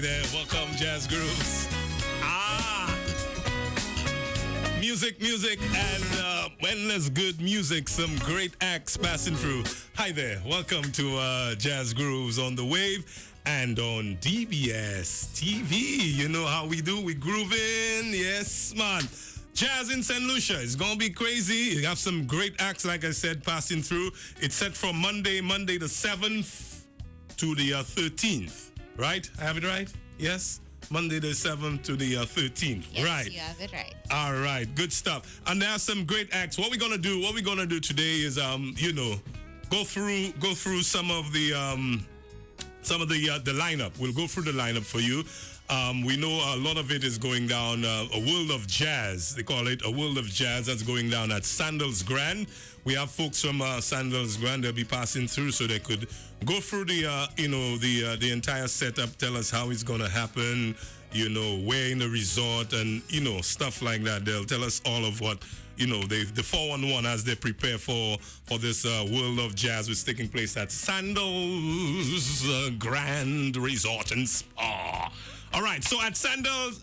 Hi there, welcome Jazz Grooves. Music, and when there's good music, some great acts passing through. Hi there, welcome to Jazz Grooves on the Wave and on DBS TV. You know how we do, we groove in, yes man. Jazz in St. Lucia is going to be crazy. You have some great acts, like I said, passing through. It's set from Monday the 7th to the 13th, right? I have it right? Yes? Monday the 7th to the 13th. Yes, right. You have it right. All right, good stuff. And there are some great acts. What we're gonna do today is go through some of the lineup. We'll go through the lineup for you. We know a lot of it is going down a world of jazz. They call it a world of jazz that's going down at Sandals Grand. We have folks from Sandals Grand. They'll be passing through, so they could go through the entire setup. Tell us how it's gonna happen. Where in the resort and stuff like that. They'll tell us all of what the 411 as they prepare for this world of jazz, which is taking place at Sandals Grand Resort and Spa. All right, so at Sandals,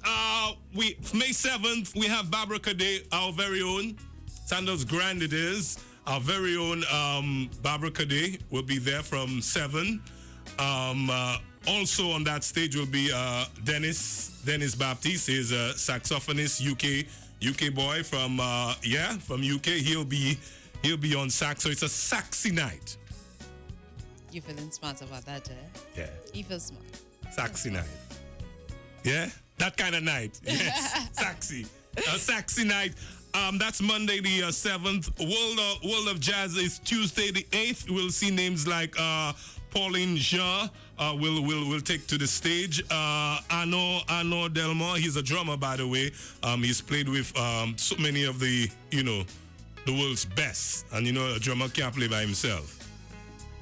May 7th, we have Barbara Cadet, our very own. Sandals Grand it is. Our very own Barbara Cadet will be there from 7. Also on that stage will be Dennis Baptiste. He's a saxophonist, UK boy from UK. He'll be on sax, so it's a saxy night. You feeling smart about that, eh? Yeah. You feel smart. Saxy night. Yeah? That kind of night. Yes. Saxy. A saxy night. That's Monday the 7th. World of Jazz is Tuesday the 8th. We'll see names like Pauline Jean will take to the stage. Arnaud Delmont, he's a drummer, by the way. He's played with so many of the world's best. And a drummer can't play by himself.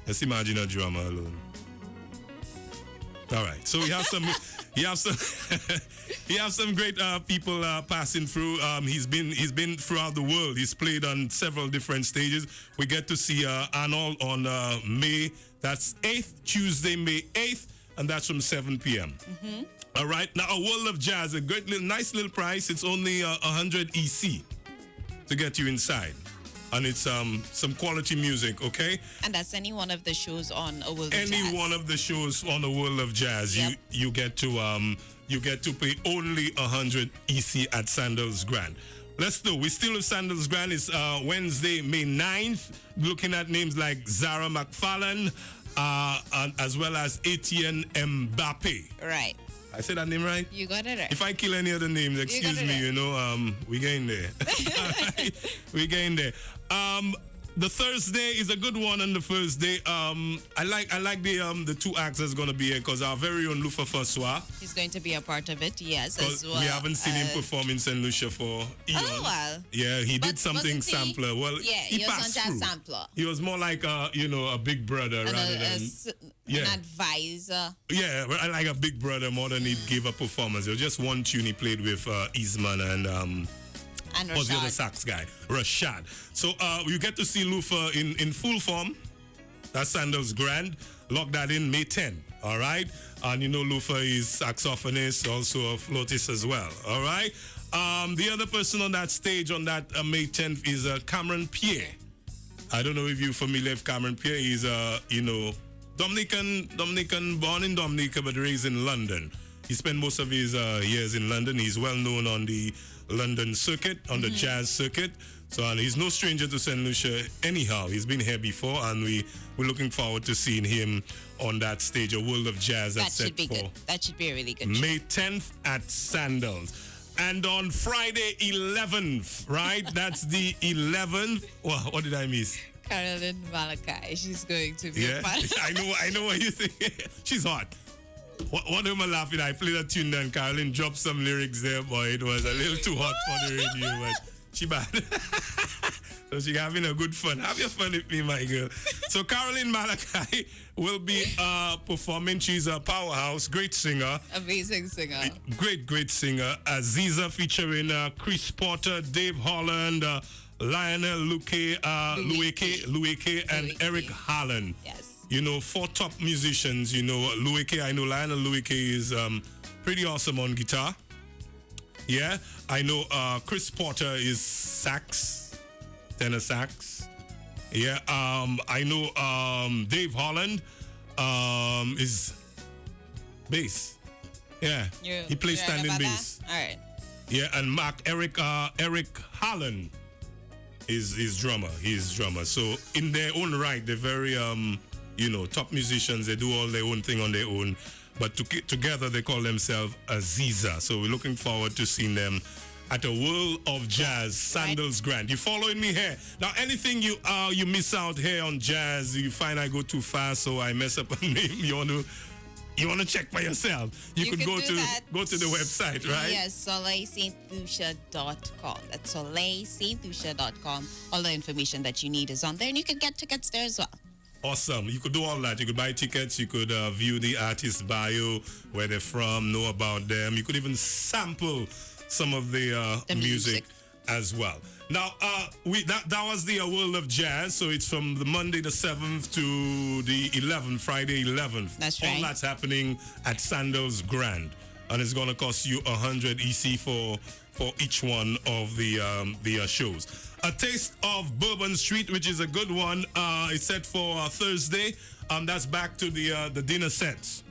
Let's imagine a drummer alone. All right, so we have some some great people passing through. He's been throughout the world. He's played on several different stages. We get to see Arnold on that's 8th, Tuesday, May 8th, and that's from 7 p.m. Mm-hmm. All right, now a world of jazz, a great nice little price. It's only 100 EC to get you inside. And it's some quality music, okay? And that's any one of the shows on A World of Jazz. Any one of the shows on A World of Jazz. Yep. You get to pay only 100 EC at Sandals Grand. We still have Sandals Grand. It's Wednesday, May 9th. Looking at names like Zara McFarlane, and as well as Etienne Mbappe. Right. I said that name right? You got it right. If I kill any other names, excuse me, we getting there. We getting there. The Thursday is a good one on the first day. I like the two acts that's gonna be here because our very own Lufa Faswa. He's going to be a part of it, yes, as well. We haven't seen him perform in St. Lucia for eons. Oh well. Yeah, he did something sampler. Well, yeah, he was on jazz sampler. He was more like a big brother rather than an advisor. Yeah, like a big brother more than he'd give a performance. It was just one tune he played with Isman and what's the other sax guy? Rashad. So you get to see Lufa in full form. That's Sandals Grand. Lock that in May 10. All right. And Lufa is saxophonist, also a flautist as well. All right. The other person on that stage on that May 10th is Cameron Pierre. I don't know if you're familiar with Cameron Pierre. He's Dominican, born in Dominica but raised in London. He spent most of his years in London. He's well known on the London circuit, on the jazz circuit. So and he's no stranger to St. Lucia anyhow. He's been here before, and we're looking forward to seeing him on that stage, a world of jazz that's set for good. That should be a really good May 10th at Sandals. And on Friday 11th, right? That's the 11th. What did I miss? Carolyn Malachi. She's going to be a part. I know what you think. She's hot. One of them laughing, I played a tune and Carolyn dropped some lyrics there, boy. It was a little too hot for the radio, but she bad. So she having a good fun. Have your fun with me, my girl. So Carolyn Malachi will be performing. She's a powerhouse, great singer. Amazing singer. Great singer. Aziza featuring Chris Porter, Dave Holland, Lionel Lueke, and Eric Harlan. Yes. You know, 4 top musicians. You know, Louis K. I know Lionel Louis K. is pretty awesome on guitar. Yeah, I know Chris Porter is sax, tenor sax. Yeah, I know Dave Holland is bass. Yeah, he plays standing bass. All right. Yeah, and Eric Harlan is drummer. He's drummer. So in their own right, they're very you know, top musicians. They do all their own thing on their own. But together they call themselves Aziza. So we're looking forward to seeing them at a World of Jazz, Sandals Grand. You following me here? Now, anything you miss out here on jazz, you find I go too fast, so I mess up a name. You want to check by yourself. You could go to the website, right? Yes, soleilstlucia.com. That's soleilstlucia.com. All the information that you need is on there, and you can get tickets there as well. Awesome. You could do all that. You could buy tickets. You could view the artist's bio, where they're from, know about them. You could even sample some of the music as well. Now, that was the World of Jazz. So it's from the Monday the 7th to the 11th, Friday 11th. That's right. All that's happening at Sandals Grand. And it's going to cost you 100 EC for each one of the shows. A Taste of Bourbon Street, which is a good one. It's set for Thursday. That's back to the dinner sets.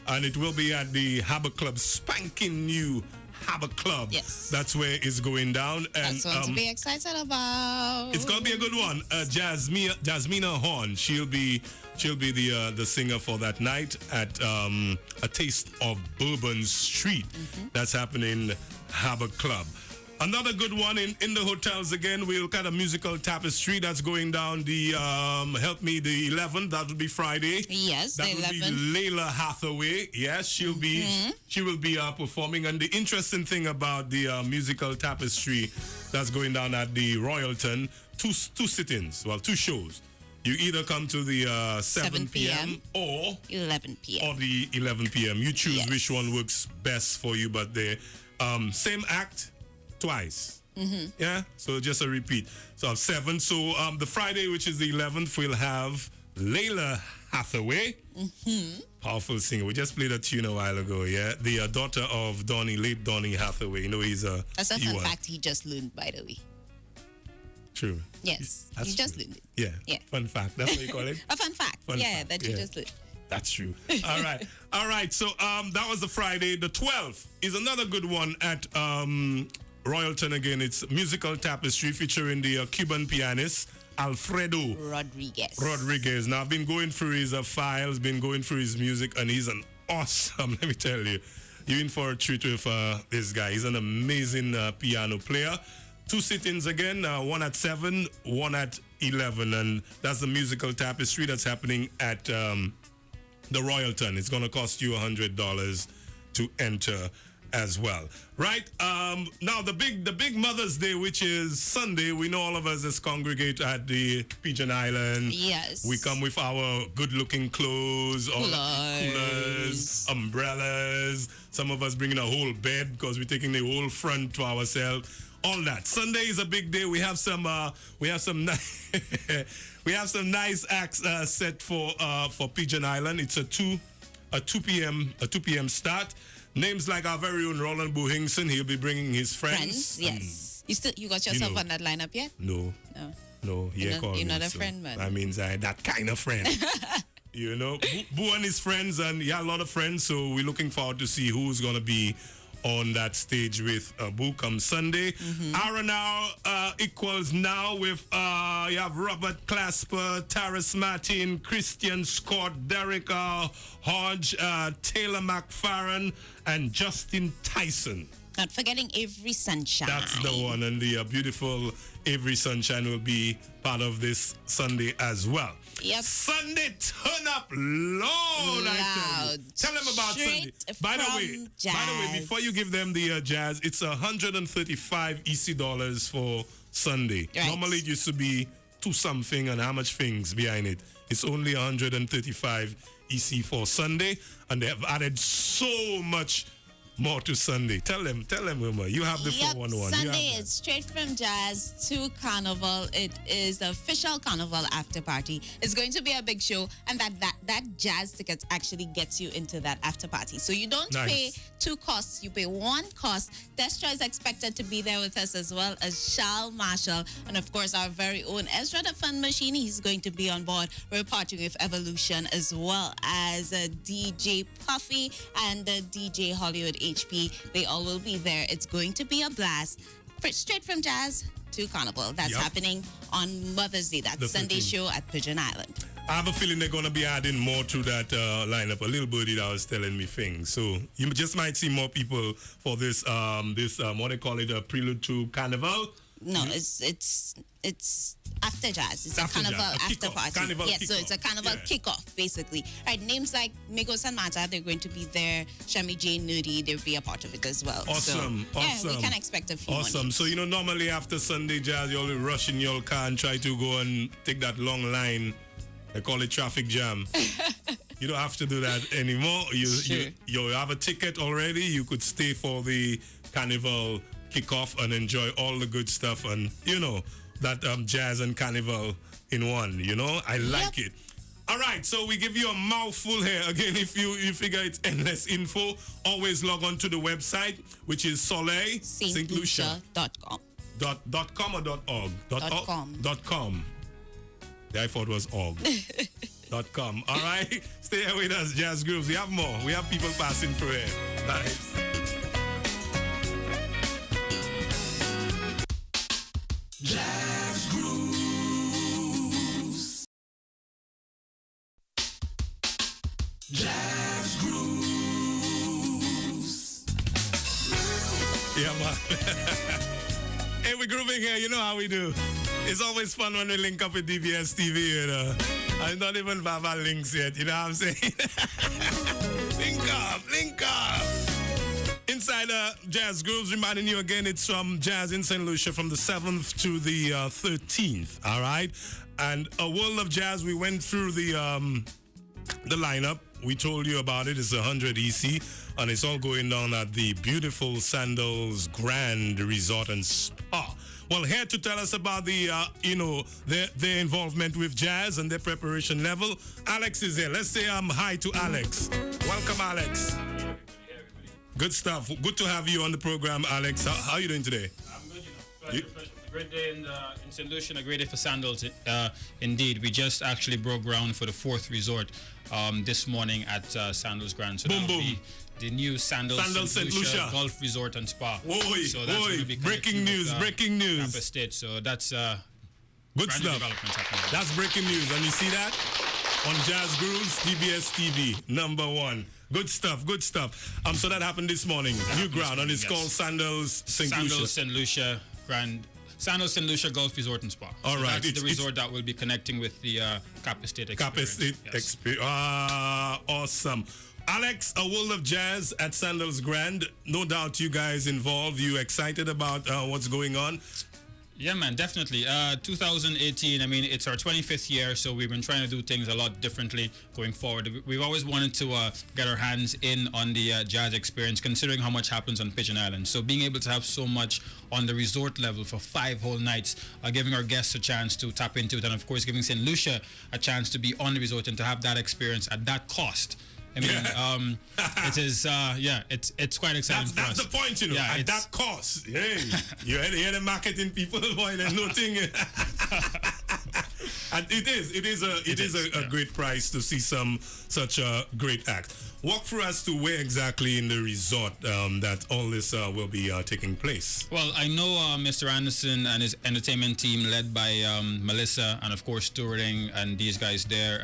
And it will be at the Harbour Club, spanking new Harbour Club. Yes. That's where it's going down. And that's one to be excited about. It's going to be a good one. Jasmina Horn, she'll be the singer for that night at A Taste of Bourbon Street. That's happening Harbour Club. Another good one in the hotels again. We'll look at a musical tapestry that's going down the help me the 11th. That will be Friday. Yes, that the 11th. Will be Layla Hathaway. Yes, she will be performing. And the interesting thing about the musical tapestry that's going down at the Royalton, two sit-ins. Well, 2 shows. You either come to the 7 p.m. or 11 p.m. or the 11 p.m. You choose which one works best for you, but the same act twice. Yeah, so just a repeat. So 7. So the Friday, which is the 11th, we'll have Layla Hathaway, powerful singer. We just played a tune a while ago. Yeah, the daughter of late Donny Hathaway. You know, he's a. That's a fun fact he just learned, by the way. True. Yes, he just learned it. Yeah. Fun fact. That's what you call it. A fun fact. Fun fact. That you just learned. That's true. All right. So that was the Friday. The 12th is another good one at Royalton again. It's musical tapestry featuring the Cuban pianist Alfredo Rodriguez. Now I've been going through his files, been going through his music, and he's an awesome. Let me tell you, you're in for a treat with this guy. He's an amazing piano player. 2 sit-ins again, one at 7, one at 11, and that's the musical tapestry that's happening at the Royalton. It's going to cost you $100 to enter as well. Right? Now the big Mother's Day, which is Sunday, we know all of us as congregate at the Pigeon Island. Yes. We come with our good-looking clothes, all coolers, umbrellas. Some of us bringing a whole bed because we're taking the whole front to ourselves. All that. Sunday is a big day. We have some nice acts set for Pigeon Island. It's a 2 p.m. start. Names like our very own Roland Buhingson. He'll be bringing his friends. Yes. You got yourself on that lineup yet? No. You're not a friend, man. That means that kind of friend. You know, Boo and his friends, and a lot of friends. So we're looking forward to see who's gonna be on that stage with Boo come Sunday. R&R equals now with you have Robert Clasper, Taris Martin, Christian Scott, Derek Hodge, Taylor McFarren, and Justin Tyson. Not forgetting Avery Sunshine. That's the one, and the beautiful Avery Sunshine will be part of this Sunday as well. Yep. Sunday, turn up loud. I tell them about Sunday. By the way, before you give them the jazz, it's 135 EC dollars for Sunday. Right. Normally it used to be 2 something, and how much things behind it. It's only 135 EC for Sunday, and they have added so much more to Sunday. Tell them, Wilma. You have the 411. Sunday is straight from jazz to carnival. It is the official carnival after party. It's going to be a big show, and that jazz ticket actually gets you into that after party. So you don't pay two costs, you pay one cost. Destra is expected to be there with us, as well as Charles Marshall, and of course our very own Ezra the Fun Machine. He's going to be on board. We're partying with Evolution, as well as DJ Puffy and DJ Hollywood HP. They all will be there. It's going to be a blast. Straight from jazz to carnival. That's happening on Mother's Day. That's Sunday show at Pigeon Island. I have a feeling they're going to be adding more to that lineup. A little birdie that was telling me things. So you just might see more people for this, what they call it, a prelude to carnival. No, it's after jazz. It's a carnival after party. Carnival so it's a carnival kickoff, basically. Right, names like Migos and Mata, they're going to be there. Shami J, Nudie, they'll be a part of it as well. Awesome. Yeah, we can expect a few more names. So, normally after Sunday jazz, you always rush in your car and try to go and take that long line. They call it traffic jam. You don't have to do that anymore. You have a ticket already. You could stay for the carnival kickoff and enjoy all the good stuff, and that jazz and carnival in one. I like it. All right, so we give you a mouthful here. Again, if you figure it's endless info, always log on to the website, which is Soleil St.Lucia.com. .com or .org? .com. I thought it was org. .com. All right, stay here with us, Jazz Grooves. We have more. We have people passing through here. Nice. Jazz Grooves. Jazz Grooves. Yeah, man. Hey, we're grooving here. You know how we do. It's always fun when we link up with DBS TV. I'm not even Baba links yet. You know what I'm saying? Link up. Inside Jazz Grooves, reminding you again, it's from Jazz in St. Lucia from the 7th to the 13th, all right? And a world of jazz, we went through the lineup. We told you about it. It's 100 EC, and it's all going down at the beautiful Sandals Grand Resort and Spa. Well, here to tell us about the, their involvement with jazz and their preparation level, Alex is here. Let's say hi to Alex. Welcome, Alex. Good stuff. Good to have you on the program, Alex. How are you doing today? I'm good, Pleasure. It's a great day in St. Lucia and a great day for Sandals. Indeed, we just actually broke ground for the 4th resort this morning at Sandals Grand. So boom. The new Sandals St. Lucia Golf Resort and Spa. So that's going to be breaking news. Campus State. So that's good stuff. That's breaking news. And you see that on Jazz Grooves, DBS TV, #1. Good stuff. So that happened this morning. New ground, and it's called Sandals St. Lucia Grand. Sandals St. Lucia Golf Resort and Spa. All right. That's the resort that will be connecting with the Campus State experience. Awesome. Alex, a world of jazz at Sandals Grand. No doubt you guys involved. You excited about what's going on? Yeah, man, definitely. 2018, it's our 25th year, so we've been trying to do things a lot differently going forward. We've always wanted to get our hands in on the jazz experience, considering how much happens on Pigeon Island. So being able to have so much on the resort level for 5 whole nights, giving our guests a chance to tap into it, and of course giving St. Lucia a chance to be on the resort and to have that experience at that cost. It is, it's quite exciting for us. That's the point, at that cost. Hey, you hear the marketing people, boy, there's nothing. And it is a great price to see such a great act. Walk through us to where exactly in the resort that all this will be taking place. Well, I know Mr. Anderson and his entertainment team led by Melissa and of course Sterling and these guys there.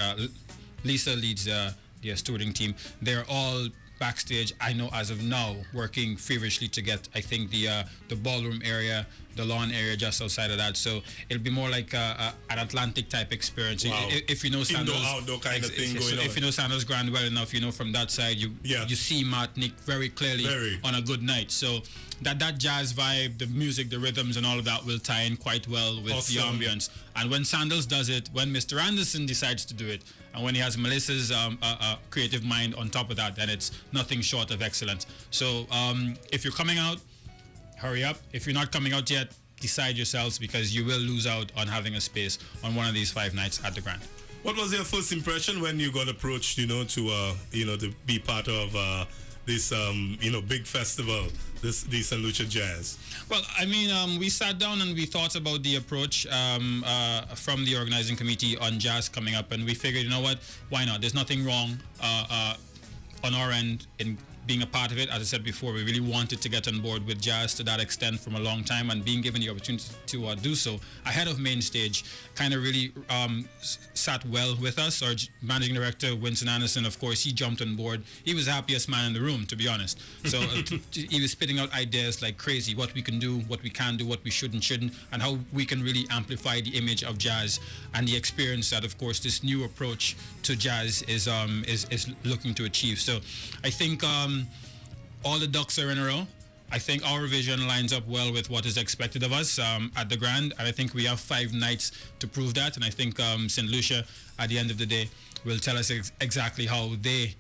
Lisa leads the stewarding team. They're all backstage, I know as of now, working feverishly to get, I think, the ballroom area the lawn area just outside of that. So it'll be more like an Atlantic type experience. Wow. If you know Sandals, indoor outdoor kind of thing going on. If you know Sandals Grand well enough, you know from that side you see Martinique very clearly on a good night. So that jazz vibe, the music, the rhythms, and all of that will tie in quite well with the ambience. And when Sandals does it, when Mr. Anderson decides to do it, and when he has Melissa's creative mind on top of that, then it's nothing short of excellent. So if you're coming out, hurry up. If you're not coming out yet, decide yourselves, because you will lose out on having a space on one of these 5 nights at the Grand. What was your first impression when you got approached, to be part of this, big festival, the St. Lucia Jazz? Well, I mean, we sat down and we thought about the approach from the organizing committee on jazz coming up, and we figured, you know what, why not? There's nothing wrong on our end in being a part of it. As I said before, we really wanted to get on board with jazz to that extent from a long time, and being given the opportunity to do so ahead of main stage kind of really sat well with us. Our managing director, Winston Anderson, of course, he jumped on board. He was the happiest man in the room, to be honest. So he was spitting out ideas like crazy, what we can do, what we can do, what we should and shouldn't, and how we can really amplify the image of jazz and the experience that, of course, this new approach to jazz is looking to achieve. So I think all the ducks are in a row. I think our vision lines up well with what is expected of us at the Grand, and I think we have 5 nights to prove that. And I think St. Lucia, at the end of the day, will tell us exactly how they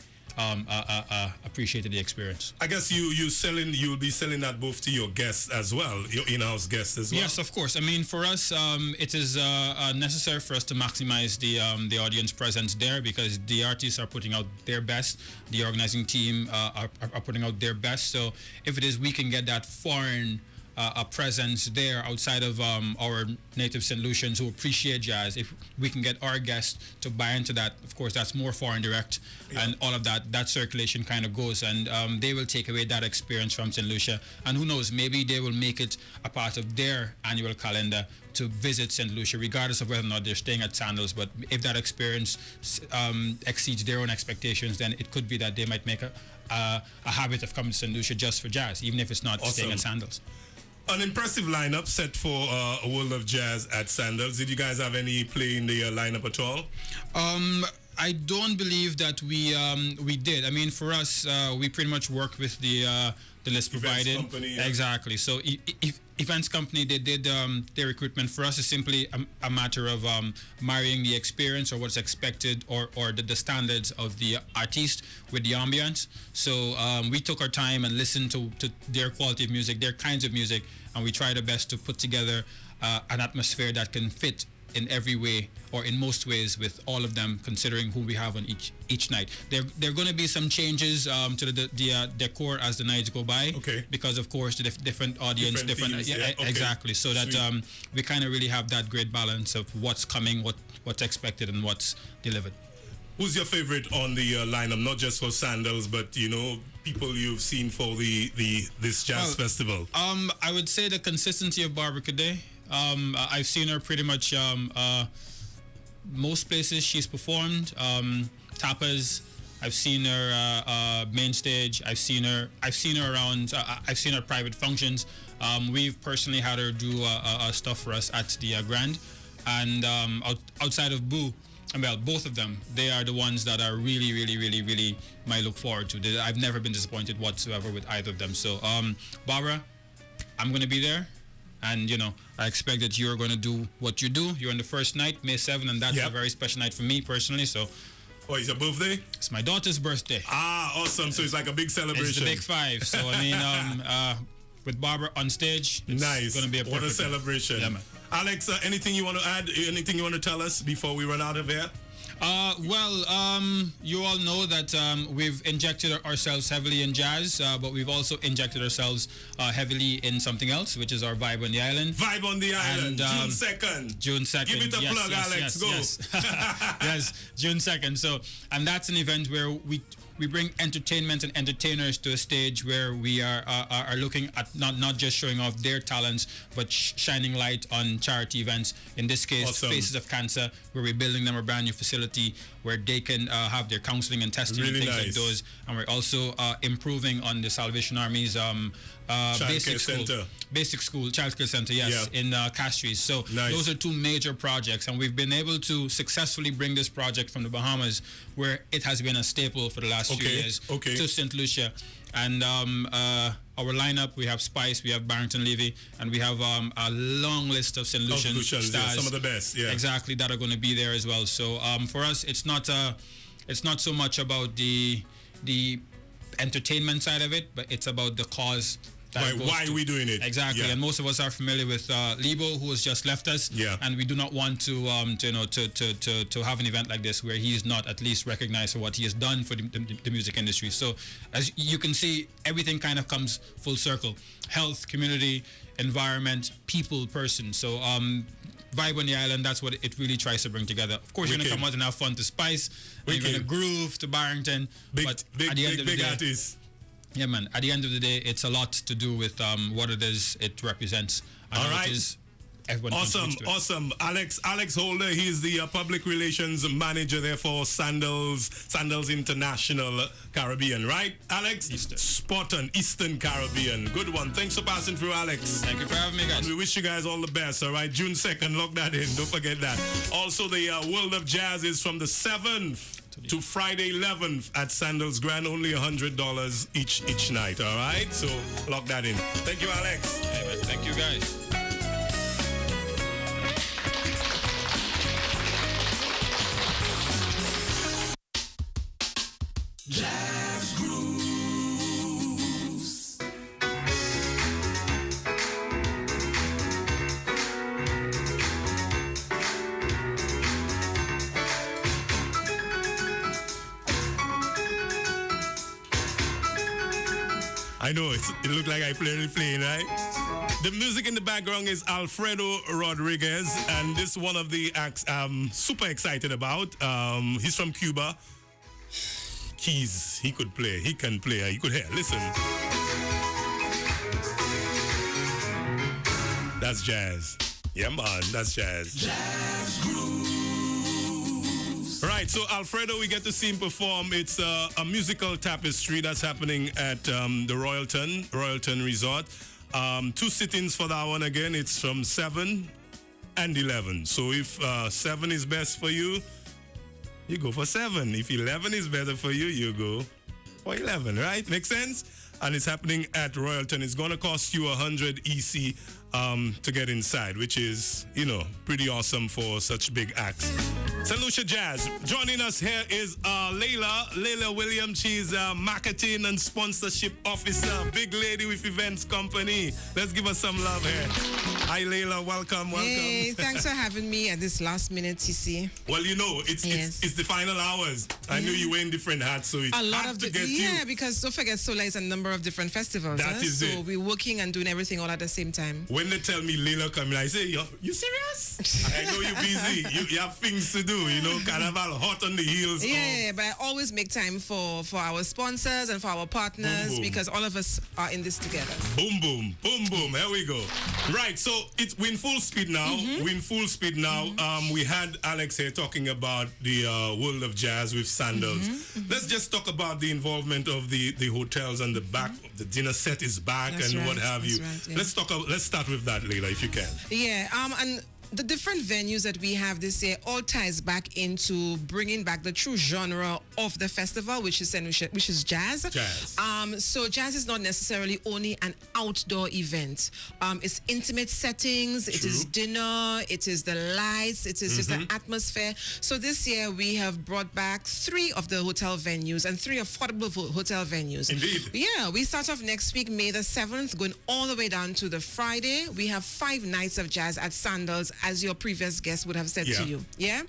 appreciated the experience. I guess you'll be selling that both to your guests as well, your in-house guests as well. Yes, of course. I mean, for us, it is necessary for us to maximize the audience presence there, because the artists are putting out their best, the organizing team are putting out their best. So if it is, we can get that foreign a presence there outside of our native St. Lucians who appreciate jazz. If we can get our guests to buy into that, of course, that's more foreign direct, and all of that circulation kind of goes, and they will take away that experience from St. Lucia. And who knows, maybe they will make it a part of their annual calendar to visit St. Lucia, regardless of whether or not they're staying at Sandals. But if that experience exceeds their own expectations, then it could be that they might make a habit of coming to St. Lucia just for jazz, even if it's not staying at Sandals. An impressive lineup set for a World of Jazz at Sandals. Did you guys have any play in the lineup at all? I don't believe that we did. I mean, for us, we pretty much worked with the list provided. Events company, yeah. Exactly. So if events company, they did their recruitment. For us, it's simply a matter of marrying the experience or what's expected or the standards of the artist with the ambience. So we took our time and listened to their quality of music, their kinds of music, and we tried our best to put together an atmosphere that can fit in every way or in most ways with all of them, considering who we have on each night. There are going to be some changes to the decor as the nights go by. Okay. Because of course the different audience, different themes, yeah. Okay. Exactly. So that we kind of really have that great balance of what's coming, what's expected, and what's delivered. Who's your favorite on the lineup? Not just for Sandals, but people you've seen for this jazz festival. I would say the consistency of Barbara Cadet. I've seen her pretty much most places she's performed. Tapas, I've seen her main stage. I've seen her around. I've seen her private functions. We've personally had her do stuff for us at the Grand, and outside of Boo. Well, both of them, they are the ones that are really, really, really, really my look forward to. I've never been disappointed whatsoever with either of them. So, Barbara, I'm going to be there. And, I expect that you're going to do what you do. You're on the first night, May 7th, and that's a very special night for me personally. So, oh, it's your birthday? It's my daughter's birthday. Ah, awesome. So it's like a big celebration. It's the big 5. So, I mean, with Barbara on stage, it's going to be a perfect What a celebration. Yeah, man. Alex, anything you want to add? Anything you want to tell us before we run out of here? You all know that we've injected ourselves heavily in jazz, but we've also injected ourselves heavily in something else, which is our Vibe on the Island. Vibe on the Island, June 2nd. June 2nd. Give it a plug, Alex. Go. Yes. Yes, June 2nd. So, and that's an event where we bring entertainment and entertainers to a stage where we are looking at not just showing off their talents, but shining light on charity events. In this case, Awesome. Faces of Cancer, where we're building them a brand new facility facility where they can have their counseling and testing and things like those. And we're also improving on the Salvation Army's basic school, child care center, in Castries. So those are two major projects, and we've been able to successfully bring this project from the Bahamas, where it has been a staple for the last few years, to St. Lucia. And our lineup, we have Spice, we have Barrington Levy, and we have a long list of St. Lucian stars. Yeah, some of the best, exactly, that are going to be there as well. So for us, it's not so much about the entertainment side of it, but it's about the cause. Why are we doing it? Exactly, and most of us are familiar with Lebo, who has just left us. And we do not want to have an event like this where he is not at least recognized for what he has done for the music industry. So as you can see, everything kind of comes full circle: health, community, environment, people, person. So vibe on the island, that's what it really tries to bring together. Of course, you're going to come out and have fun to Spice, and you're going to groove to Barrington, but at the end of the day, artists. Yeah, man. At the end of the day, it's a lot to do with what it is it represents. And all right. It is everyone awesome. Alex Holder, he's the public relations manager there for Sandals International Caribbean, right? Alex? Spot on, Eastern Caribbean. Good one. Thanks for passing through, Alex. Thank you for having me, guys. And we wish you guys all the best, all right? June 2nd, lock that in. Don't forget that. Also, the World of Jazz is from the 7th to Friday 11th at Sandals Grand, only $100 each night, all right? So lock that in. Thank you, Alex. Hey, man. Thank you, guys. Jazz Grooves. I know, it looked like I played the plane, right? The music in the background is Alfredo Rodriguez, and this is one of the acts I'm super excited about. He's from Cuba. Keys, he can play, he could hear. Listen. That's jazz. Yeah, man, that's jazz. Jazz Grooves. Right, so Alfredo, we get to see him perform. It's a musical tapestry that's happening at the Royalton Resort. 2 sittings for that one again. It's from 7 and 11. So if 7 is best for you, you go for 7. If 11 is better for you, you go for 11, right? Make sense? And it's happening at Royalton. It's going to cost you 100 EC to get inside, which is, pretty awesome for such big acts. St. Lucia Jazz. Joining us here is Layla Williams. She's a marketing and sponsorship officer, big lady with events company. Let's give her some love here. Hi, Layla. Welcome. Hey, thanks for having me at this last minute, TC. Well, it's the final hours. I knew you were in different hats, so it's hard to get you. Yeah, because don't forget, Sola is a number of different festivals. That is it. So we're working and doing everything all at the same time. When they tell me Layla coming, I say, you serious? I know you're busy. You have things to do, Carnival hot on the heels. Yeah, but I always make time for our sponsors and for our partners, boom, boom, because all of us are in this together. Boom, boom, boom, boom. Here we go. Right, so we're in full speed now. We had Alex here talking about the world of jazz with Sandals. Let's just talk about the involvement of the hotels and the back. The dinner set is back. That's and right, what have you. right, yeah. Let's start with that, Layla, if you can. Yeah, and the different venues that we have this year all ties back into bringing back the true genre of the festival, which is jazz. So jazz is not necessarily only an outdoor event. It's intimate settings. True. It is dinner. It is the lights. It is just the atmosphere. So this year we have brought back 3 of the hotel venues and 3 affordable hotel venues. Indeed. Yeah, we start off next week, May the 7th, going all the way down to the Friday. We have 5 nights of jazz at Sandals, as your previous guest would have said to you. Yeah.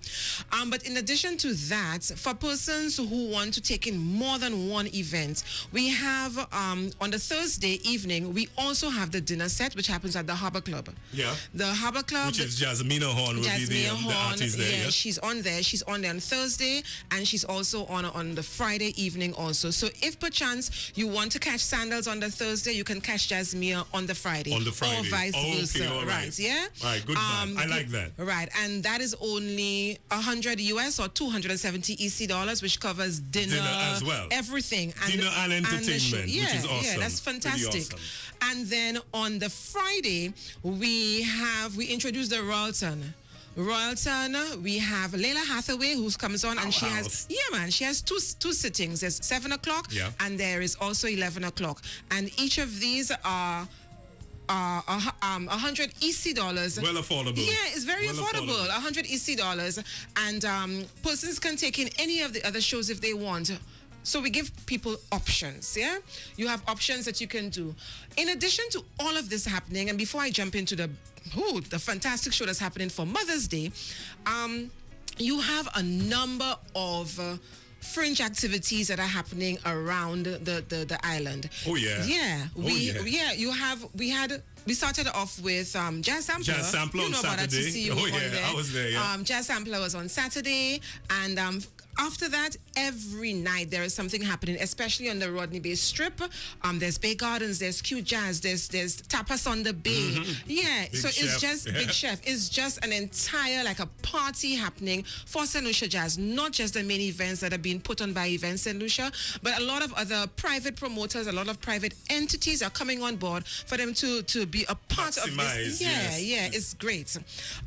But in addition to that, for persons who want to take in more than one event, we have on the Thursday evening, we also have the dinner set, which happens at the Harbor Club. Yeah. The Harbor Club. Which is Jasmina Horn will be the artist there. Yeah, she's on there. She's on there on Thursday, and she's also on the Friday evening also. So if perchance you want to catch Sandals on the Thursday, you can catch Jasmina on the Friday. On the Friday. Or vice versa. All right. Yeah? All right, good. I like that. Right, and that is only 100 US or 270 EC dollars, which covers dinner as well, everything, dinner and entertainment, which is awesome. Yeah, that's fantastic. Awesome. And then on the Friday, we introduced the Royalton, we have Layla Hathaway who comes on, and she has she has two sittings. There's 7 o'clock, and there is also 11 o'clock, and each of these are 100 EC dollars. Well affordable. Yeah, it's very affordable. 100 EC dollars, and persons can take in any of the other shows if they want. So we give people options, yeah? You have options that you can do. In addition to all of this happening, and before I jump into the fantastic show that's happening for Mother's Day, you have a number of fringe activities that are happening around the island. Oh, yeah. Yeah. We started off with Jazz Sampler. Jazz Sampler on Saturday. I was there, yeah. Jazz Sampler was on Saturday, and after that, every night there is something happening, especially on the Rodney Bay Strip. There's Bay Gardens, there's Cute Jazz, there's Tapas on the Bay. Yeah, Big so Chef. it's just Big Chef. It's just an entire, like a party happening for St. Lucia Jazz. Not just the main events that are being put on by Events St. Lucia, but a lot of other private promoters, a lot of private entities are coming on board for them to be a part of this. Yeah, it's great.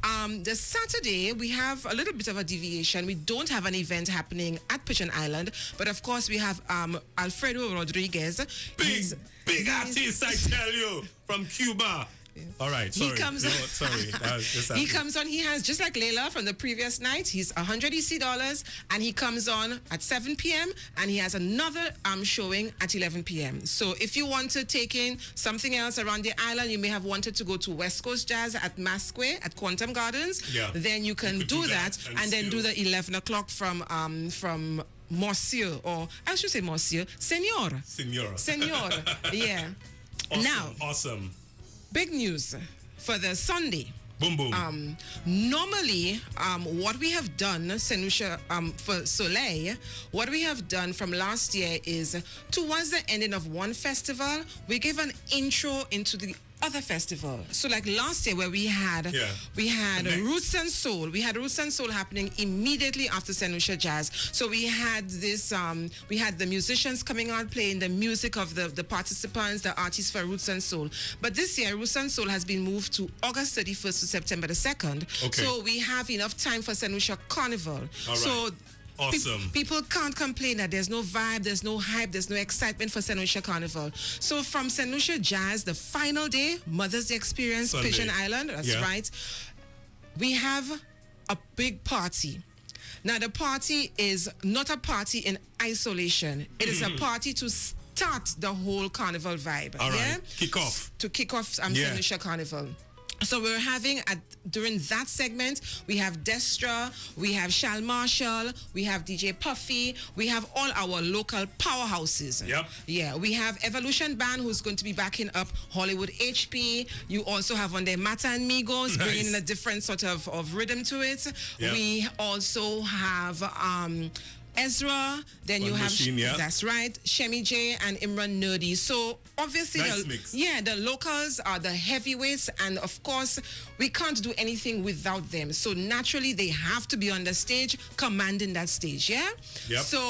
The Saturday, we have a little bit of a deviation. We don't have an event happening at Pigeon Island, but of course we have Alfredo Rodriguez. Big artist, I tell you, from Cuba. All right, sorry. He comes on. He has, just like Layla from the previous night, he's 100 EC dollars, and he comes on at 7 p.m. and he has another showing at 11 p.m. So if you want to take in something else around the island, you may have wanted to go to West Coast Jazz at Masque at Quantum Gardens. Yeah. Then you can do that and then do the 11 o'clock from Monsieur, or I should say Monsieur, Senor. Yeah. Awesome. Big news for the Sunday. Boom, boom. Normally, what we have done, St. Lucia, for Soleil, what we have done from last year is, towards the ending of one festival, we give an intro into the other festival. So like last year where we had Roots and Soul. We had Roots and Soul happening immediately after St. Lucia Jazz. So we had this we had the musicians coming out playing the music of the participants, the artists for Roots and Soul. But this year Roots and Soul has been moved to August 31st to September the 2nd. Okay. So we have enough time for St. Lucia Carnival. All right. So awesome. People can't complain that there's no vibe, there's no hype, there's no excitement for St. Lucia Carnival. So from St. Lucia Jazz, the final day, Mother's Day Experience, Sunday. Pigeon Island, that's right. We have a big party. Now, the party is not a party in isolation. It is a party to start the whole carnival vibe. All right. Kick off. To kick off St. Lucia Carnival. So we're having, during that segment, we have Destra, we have Shal Marshall, we have DJ Puffy, we have all our local powerhouses. Yep. Yeah, we have Evolution Band, who's going to be backing up Hollywood HP. You also have on there Mata and Migos, bringing in a different sort of rhythm to it. Yep. We also have Ezra, then you have, that's right, Shemi J and Imran Nerdy. So obviously, the locals are the heavyweights, and of course, we can't do anything without them. So naturally, they have to be on the stage, commanding that stage, yeah? Yep. So,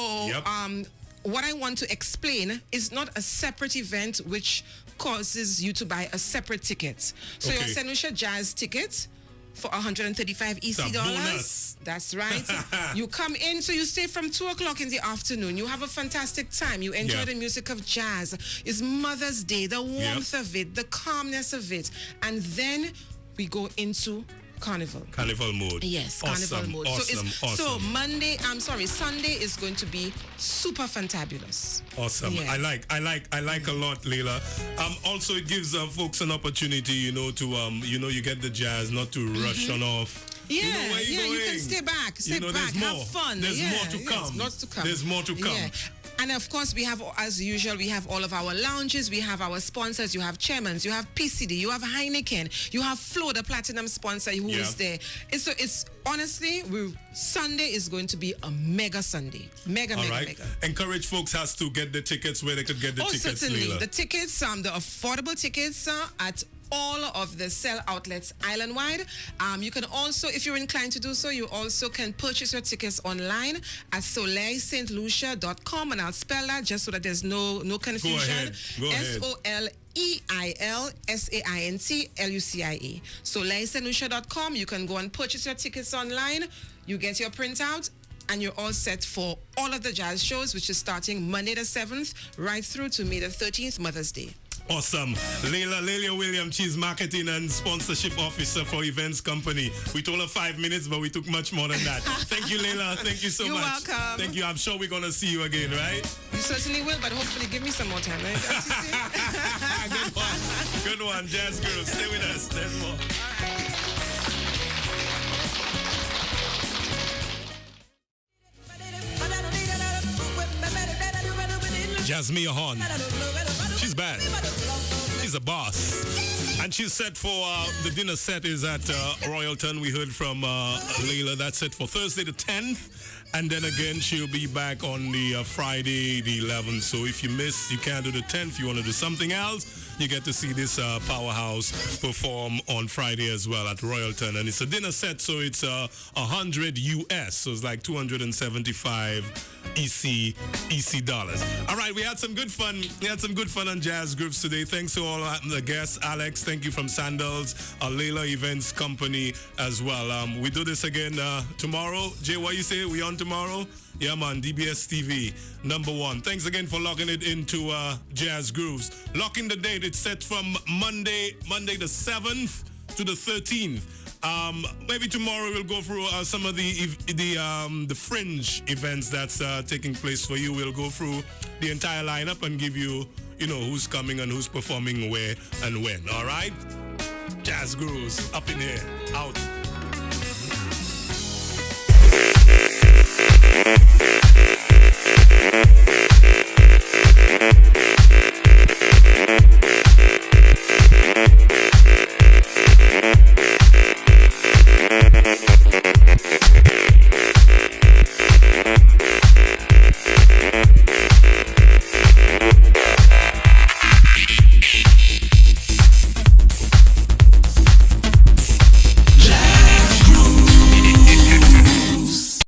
what I want to explain is not a separate event which causes you to buy a separate ticket. So your St. Lucia Jazz ticket, for 135 EC dollars. That's right. You come in, so you stay from 2 o'clock in the afternoon. You have a fantastic time. You enjoy the music of jazz. It's Mother's Day, the warmth of it, the calmness of it. And then we go into Carnival mode. Yes, awesome, Carnival mode. Awesome, so Sunday is going to be super fantabulous. Awesome. Yeah. I like a lot, Layla. Also it gives folks an opportunity, to you get the jazz, not to rush on off. Yeah, you can stay back, have fun. There's more to come. Lots to come. There's more to come. Yeah. And of course, we have, as usual, we have all of our lounges, we have our sponsors, you have Chairmans, you have PCD, you have Heineken, you have Flo, the platinum sponsor who is there. It's honestly, Sunday is going to be a mega Sunday. Mega. Encourage folks has to get the tickets where they could get the tickets, certainly. Layla. The tickets, the affordable tickets at all of the cell outlets island-wide. You can also, if you're inclined to do so, you also can purchase your tickets online at SoleilSt.Lucia.com, and I'll spell that just so that there's no confusion. Go ahead. SoleilStLucia. SoleilStLucia.com. You can go and purchase your tickets online. You get your printout, and you're all set for all of the jazz shows, which is starting Monday the 7th right through to May the 13th, Mother's Day. Awesome. Leila Williams, she's Marketing and Sponsorship Officer for Events Company. We told her 5 minutes, but we took much more than that. Thank you, Leila. Thank you so You're much. You're welcome. Thank you. I'm sure we're going to see you again, right? You certainly will, but hopefully give me some more time. Right? Good one. Good one, Jazz Girls. Stay with us. There's more. Jasmine Horn. She's bad. She's a boss. And she's set for the dinner set is at Royalton. We heard from Leila. That's it for Thursday the 10th. And then again, she'll be back on the Friday the 11th. So if you miss, you can't do the 10th, you want to do something else, you get to see this powerhouse perform on Friday as well at Royalton. And it's a dinner set, so it's 100 US. So it's like 275 EC dollars. All right, we had some good fun. We had some good fun on Jazz Grooves today. Thanks to all the guests. Alex, thank you from Sandals, Leila Events Company as well. We do this again tomorrow. Jay, what you say? We on tomorrow? Yeah, man, DBS TV, #1. Thanks again for logging it into Jazz Grooves. Locking the date, it's set from Monday the 7th to the 13th. Maybe tomorrow we'll go through some of the fringe events that's taking place for you. We'll go through the entire lineup and give you, who's coming and who's performing where and when. All right? Jazz Grooves, up in here, out.